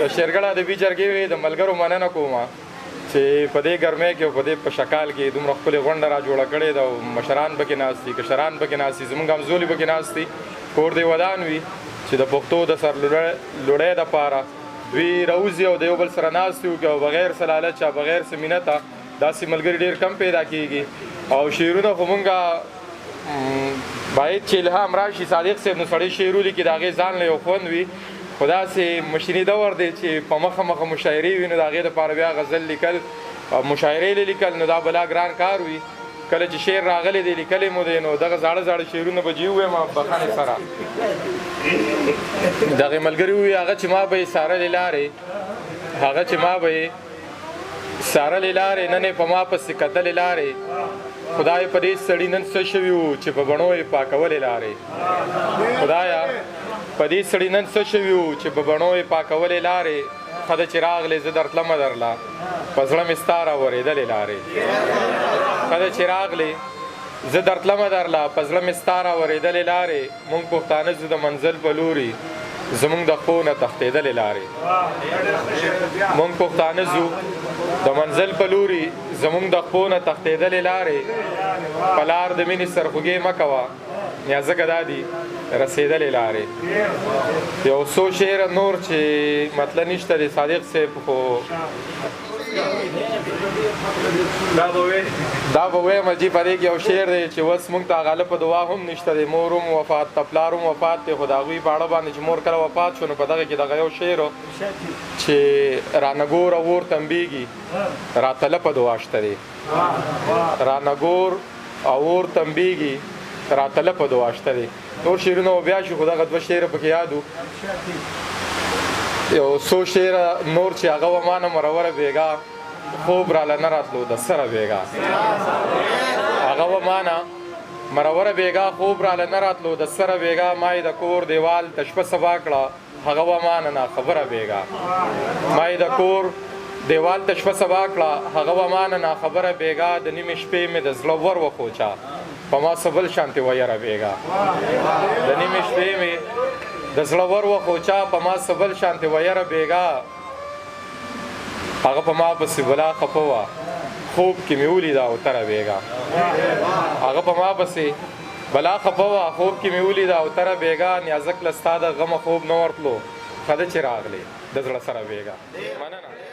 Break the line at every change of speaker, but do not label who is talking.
د شیرګل ادبي جرګې د ملګرو مننه کوم چې په دې ګرمۍ کې او په دې په شکال کې دومره ښکلې غونډه را جوړه کړې ده او مشران پکې ناست دي کشران پکې ناست دي زموږ همزولي پکې ناست دي کور دې ودان وي چې د پښتو د سرلوړۍ دپاره دوی راوځي او د یو بل سره ناست وي او بغیر څه لالچه بغیر څه مینته داسې ملګري ډېر کم پیدا کېږي او شعرونه خو مونږ باید چې الهام راشي صادق صاحب نو سړی شعر ولیکي د هغې ځان له یو خوند وي خو داسې مشیني دور دی چې په مخه مخه مشاعرې وي نو د هغې دپاره بیا غزل لیکل او مشاعرې لیکل نو دا بلا ګران کار وي کله چې شعر راغلی دی لیکلی مو دی نو دغه زاړه زاړه شعرونه به جي ووایم بخښنې سره دغې ملګري ووي هغه چې ما به یې څارلې لارې هغه چې ما به یې څارلې لارې نن یې په ما پسې کتلې لارې خدای په دې سړي نن څه شوي وو چې په بڼو یې پاکولې لارې خدایه په دې سړي نن څه شوي وو چې په بڼو یې پاکولې لارې ښه ده چې راغلې زه درتلمه درله په زړه مې ستا راورېدلې لارې ښه ده چې راغلې زه درتلمه درله په زړه مې ستا راورېدلې لارې مونږ پښتانه زه د منزل په لوري زمونږ د ښو نه تښتېدلې لارې مونږ پښتانه ځو د منزل په لوري زمونږ د ښو نه تښتېدلې لارې په لار د مینې سرخوږې مه کوه یا ځکه دا دي رسېدلې لارې یو څو شعره نور چې مطلب نشته دی صادق صاحب خو دا به وایم جي په دې کې یو شعر دی چې اوس مونږ ته غالب په دعا هم نشته دی مور هم وفات ته پلار هم وفات دی خو د هغوی په اړه باندې چې مور کله وفات شو نو په دغه کې دغه یو شعر چې رانه ګور او اور تنبیږي راته لپه دعا شته دی رانه ګور او اور تنبیږي راته لپه دعا شته دی نور شعرونه بیا شو خو دغه دوه شعره پکې یاد وو یو څو شعره نور چې هغه و مانه مروره بیګا خوب راله نه راتلو د سره بیګا هغه و مانه مروره بیګا خوب راله نه راتلو د سره بیګا ما یې د کور دیوال ته شپه سبا کړه هغه و مانه نه خبره بیګا ما یې د کور دیوال ته شپه سبا کړه هغه و مانه نه خبره بیګا د نیمې شپې مې د زړه ور وخوچا په ما سبل شانتې ویره بیګا د نیمې شپې مې د زړه ور وخوچا په ما سبل شانتې ویره بیګا هغه په ما پسې بلا خفه وه خوب کې مې ولیده اوتره بیګا هغه په ما پسې بلا خفه وه خوب کې مې ولیده اوتره بیګا نیازک له ستا د غمه خوب نه ورتلو ښه ده چې راغلې د زړه سره بیګا مننه